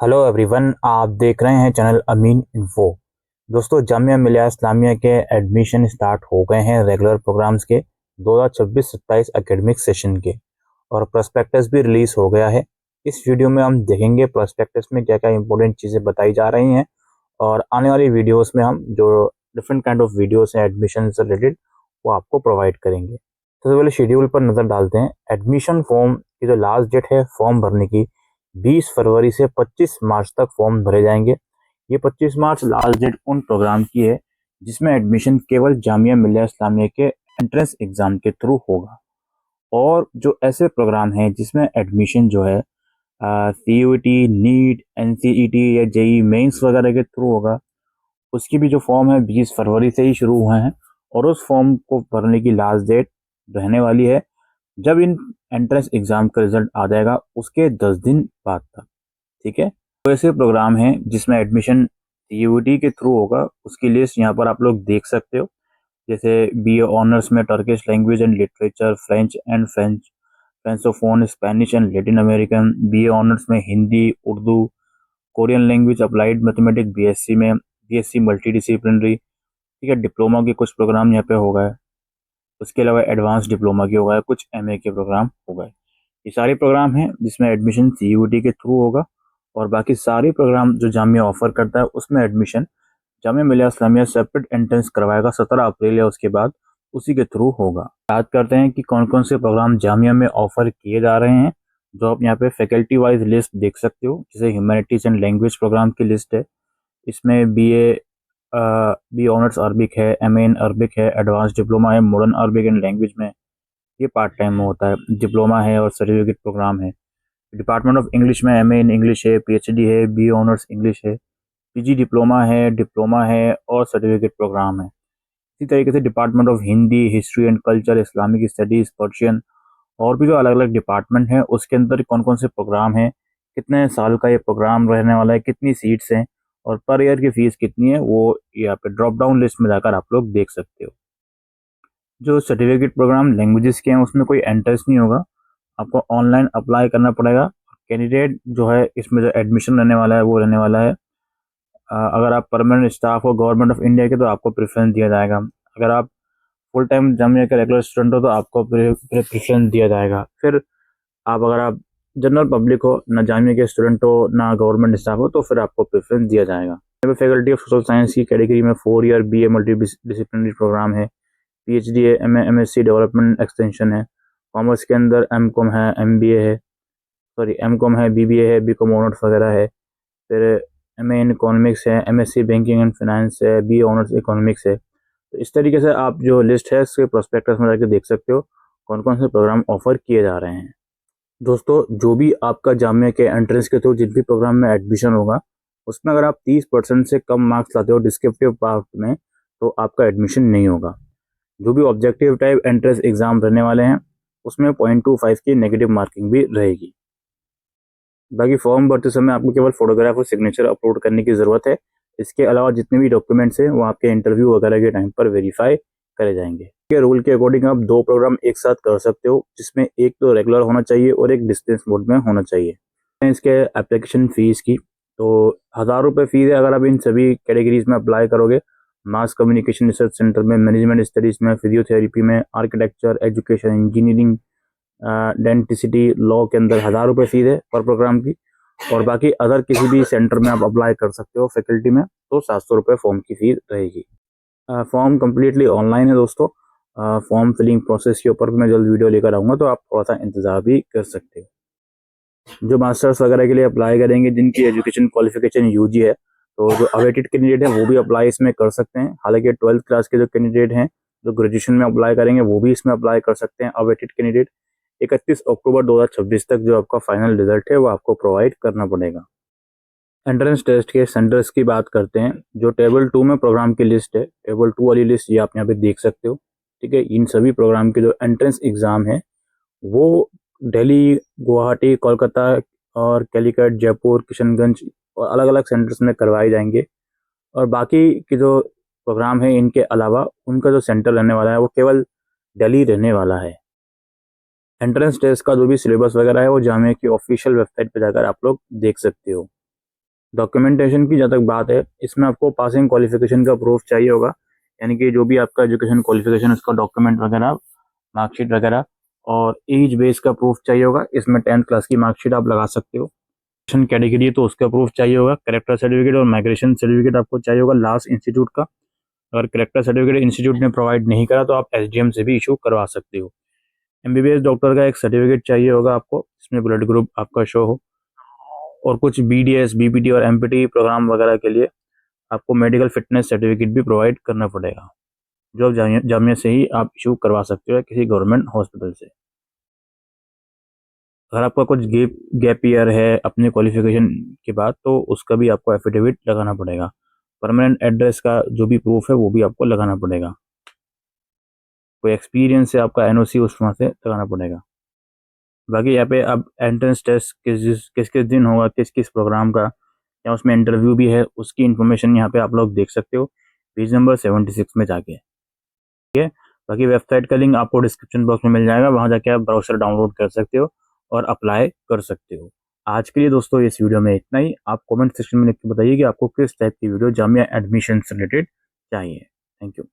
Hello everyone, आप देख रहे हैं चैनल अमीन इन्फो। दोस्तों, जामिया मिलिया इस्लामिया के एडमिशन स्टार्ट हो गए हैं रेगुलर प्रोग्राम्स के 2026-27 एकेडमिक सेशन के, और प्रोस्पेक्टस भी रिलीज हो गया है। इस वीडियो में हम देखेंगे प्रोस्पेक्टस में क्या क्या इंपॉर्टेंट चीज़ें बताई जा रही हैं, और आने वाली वीडियोस में हम जो डिफरेंट काइंड ऑफ वीडियोस हैं एडमिशन से रिलेटेड वो आपको प्रोवाइड करेंगे। तो सबसे पहले शेड्यूल पर नज़र डालते हैं। एडमिशन फॉर्म की जो लास्ट डेट है फॉर्म भरने की 20 फरवरी से 25 मार्च तक फॉर्म भरे जाएंगे। ये 25 मार्च लास्ट डेट उन प्रोग्राम की है जिसमें एडमिशन केवल जामिया मिलिया इस्लामिया के एंट्रेंस एग्ज़ाम के थ्रू होगा। और जो ऐसे प्रोग्राम हैं जिसमें एडमिशन जो है CUET, नीट, NCET या JEE मेंस वगैरह के थ्रू होगा, उसकी भी जो फॉर्म है 20 फरवरी से ही शुरू हुए हैं, और उस फॉर्म को भरने की लास्ट डेट रहने वाली है जब इन एंट्रेंस एग्ज़ाम का रिजल्ट आ जाएगा उसके 10 दिन बाद तक। ठीक है, तो ऐसे प्रोग्राम हैं जिसमें एडमिशन CUET के थ्रू होगा, उसकी लिस्ट यहाँ पर आप लोग देख सकते हो। जैसे BA ऑनर्स में Turkish language and literature, Francophone, Spanish and Latin American. BA honours में Hindi, Urdu, Korean language, applied mathematics BSc में, BSc मल्टी डिसिप्लिनरी। ठीक है, डिप्लोमा के कुछ प्रोग्राम यहाँ पे हो गए, उसके अलावा एडवांस डिप्लोमा के हो गए, कुछ MA के प्रोग्राम हो गए। ये सारे प्रोग्राम हैं जिसमें एडमिशन CUET के थ्रू होगा, और बाकी सारे प्रोग्राम जो जामिया ऑफर करता है उसमें admission Jamia Millia Islamia separate entrance करवाएगा 17 अप्रैल या उसके बाद, उसी के थ्रू होगा। बात करते हैं कि कौन कौन से प्रोग्राम जामिया में ऑफर किए जा रहे हैं, जो आप यहाँ पे फैकल्टी वाइज लिस्ट देख सकते हो। जैसे ह्यूमैनिटीज एंड लैंग्वेज प्रोग्राम की लिस्ट है, इसमें बी ऑनर्स अरबिक है, MA इन अरबिक है, एडवांस डिप्लोमा है मॉडर्न अरबिक एंड लैंग्वेज में, ये पार्ट टाइम में होता है, डिप्लोमा है और सर्टिफिकेट प्रोग्राम है। डिपार्टमेंट ऑफ इंग्लिश में MA इन इंग्लिश है, PhD है, BA ऑनर्स इंग्लिश है, PG डिप्लोमा है और सर्टिफिकेट प्रोग्राम है। इसी तरीके से department of Hindi, history and culture, Islamic studies, Persian, और भी जो अलग अलग डिपार्टमेंट हैं उसके अंदर कौन कौन से प्रोग्राम हैं, कितने साल का ये प्रोग्राम रहने वाला है, कितनी सीट्स हैं, और पर ईयर की फ़ीस कितनी है, वो यहाँ पे ड्रॉप डाउन लिस्ट में जाकर आप लोग देख सकते हो। जो सर्टिफिकेट प्रोग्राम लैंग्वेजेस के हैं उसमें कोई एंट्रेंस नहीं होगा, आपको ऑनलाइन अप्लाई करना पड़ेगा। कैंडिडेट जो है इसमें जो एडमिशन रहने वाला है वो रहने वाला है, अगर आप परमानेंट स्टाफ हो गवर्नमेंट ऑफ इंडिया के तो आपको प्रेफरेंस दिया जाएगा। अगर आप फुल टाइम जामिया के रेगुलर स्टूडेंट हो तो आपको प्रेफरेंस दिया जाएगा। फिर अगर आप जनरल पब्लिक हो, ना जामिया के स्टूडेंट हो ना गवर्नमेंट स्टाफ हो, तो फिर आपको प्रेफरेंस दिया जाएगा। फैकल्टी ऑफ सोशल साइंस की कैटेगरी में 4 year BA multi disciplinary programme है, PhD है, MSc डेवलपमेंट एक्सटेंशन है। कॉमर्स के अंदर MCOM है, MCOM है, BBA है, BCom ऑनर्स वगैरह है। फिर MA इन इकोनॉमिक्स है, MSc बैंकिंग एंड फाइनेंस है, BA ऑनर्स इकोनॉमिक्स है। तो इस तरीके से आप जो लिस्ट है इसके प्रोस्पेक्टस में जाकर देख सकते हो कौन कौन से प्रोग्राम ऑफर किए जा रहे हैं। दोस्तों, जो भी आपका जामिया के एंट्रेंस के थ्रू जिन भी प्रोग्राम में एडमिशन होगा उसमें अगर आप 30% से कम मार्क्स लाते हो डिस्क्रिप्टिव पार्ट में, तो आपका एडमिशन नहीं होगा। जो भी ऑब्जेक्टिव टाइप एंट्रेंस एग्जाम रहने वाले हैं उसमें 0.25 की नेगेटिव मार्किंग भी रहेगी। बाकी फॉर्म भरते समय आपको केवल फोटोग्राफ और सिग्नेचर अपलोड करने की ज़रूरत है। इसके अलावा जितने भी डॉक्यूमेंट्स हैं वो आपके इंटरव्यू वगैरह के टाइम पर वेरीफाई करे जाएंगे। के रूल के अकॉर्डिंग आप 2 प्रोग्राम एक साथ कर सकते हो, जिसमें एक तो रेगुलर होना चाहिए और एक डिस्टेंस मोड में होना चाहिए। इसके एप्लीकेशन फ़ीस की तो 1000 रुपये फ़ीस है अगर आप इन सभी कैटेगरीज में अप्लाई करोगे। मास कम्युनिकेशन रिसर्च सेंटर में, मैनेजमेंट स्टडीज़ में, फिजियोथेरेपी में, architecture, education, engineering, denticity, law के अंदर 1000 रुपये फ़ीस है पर प्रोग्राम की। और बाकी अदर किसी भी सेंटर में आप अप्लाई कर सकते हो फैकल्टी में, तो 700 रुपये फॉर्म की फ़ीस रहेगी। फॉर्म कम्प्लीटली ऑनलाइन है दोस्तों। फॉर्म फिलिंग प्रोसेस के ऊपर मैं जल्द वीडियो लेकर आऊँगा, तो आप थोड़ा सा इंतज़ार भी कर सकते हो। जो मास्टर्स वगैरह के लिए अप्लाई करेंगे जिनकी एजुकेशन क्वालिफिकेशन UG है, तो जो अवेटेड कैंडिडेट है वो भी अप्लाई इसमें कर सकते हैं। हालांकि 12th क्लास के जो कैंडिडेट हैं जो ग्रेजुएशन में अप्लाई करेंगे वो भी इसमें अप्लाई कर सकते हैं। अवेटेड कैंडिडेट 31 अक्टूबर 2026 तक जो आपका फाइनल रिजल्ट है वो आपको प्रोवाइड करना पड़ेगा। एंट्रेंस टेस्ट के सेंटर्स की बात करते हैं। जो टेबल 2 में प्रोग्राम की लिस्ट है, टेबल 2 वाली लिस्ट ये आप यहाँ पे देख सकते हो। ठीक है, इन सभी प्रोग्राम के जो एंट्रेंस एग्ज़ाम है वो दिल्ली, गुवाहाटी, कोलकाता और कैलीकट, जयपुर, किशनगंज और अलग अलग सेंटर्स में करवाए जाएंगे। और बाकी के जो प्रोग्राम है इनके अलावा उनका जो सेंटर रहने वाला है वो केवल दिल्ली रहने वाला है। एंट्रेंस टेस्ट का जो भी सिलेबस वगैरह है वो जामिया की ऑफिशियल वेबसाइट पर जाकर आप लोग देख सकते हो। डॉक्यूमेंटेशन की जहाँ तक बात है, इसमें आपको पासिंग क्वालिफिकेशन का प्रूफ चाहिए होगा, यानी कि जो भी आपका एजुकेशन क्वालिफिकेशन उसका डॉक्यूमेंट वगैरह, मार्कशीट वगैरह, और एज बेस का प्रूफ चाहिए होगा। इसमें 10th क्लास की मार्कशीट आप लगा सकते हो। कैटेगरी है तो उसका प्रूफ चाहिए होगा। करेक्टर सर्टिफिकेट और माइग्रेशन सर्टिफिकेट आपको चाहिए होगा लास्ट इंस्टीट्यूट का। अगर करेक्टर सर्टिफिकेट इंस्टीट्यूट ने प्रोवाइड नहीं करा तो आप एसडीएम से भी इशू करवा सकते हो। एमबीबीएस डॉक्टर का एक सर्टिफिकेट चाहिए होगा आपको, इसमें ब्लड ग्रुप आपका शो हो। और कुछ बीडीएस, बीपीटी और एमपीटी प्रोग्राम वगैरह के लिए आपको मेडिकल फिटनेस सर्टिफिकेट भी प्रोवाइड करना पड़ेगा, जो आप जामिया से ही आप इशू करवा सकते हो किसी गवर्नमेंट हॉस्पिटल से। अगर आपका कुछ गैप ईयर है अपने क्वालिफिकेशन के बाद, तो उसका भी आपको एफिडेविट लगाना पड़ेगा। परमानेंट एड्रेस का जो भी प्रूफ है वो भी आपको लगाना पड़ेगा। कोई एक्सपीरियंस है आपका एनओसी, उस वहाँ से लगाना पड़ेगा। बाकी यहाँ पे अब एंट्रेंस टेस्ट किस किस दिन होगा, किस किस प्रोग्राम का, या उसमें इंटरव्यू भी है, उसकी इन्फॉर्मेशन यहाँ पे आप लोग देख सकते हो पेज नंबर 76 में जाके। ठीक है। बाकी वेबसाइट का लिंक आपको डिस्क्रिप्शन बॉक्स में मिल जाएगा, वहाँ जाके आप ब्राउजर डाउनलोड कर सकते हो और अप्लाई कर सकते हो। आज के लिए दोस्तों इस वीडियो में इतना ही। आप कमेंट सेक्शन में लिख के बताइए कि आपको किस टाइप की वीडियो जामिया एडमिशन से रिलेटेड चाहिए। Thank you.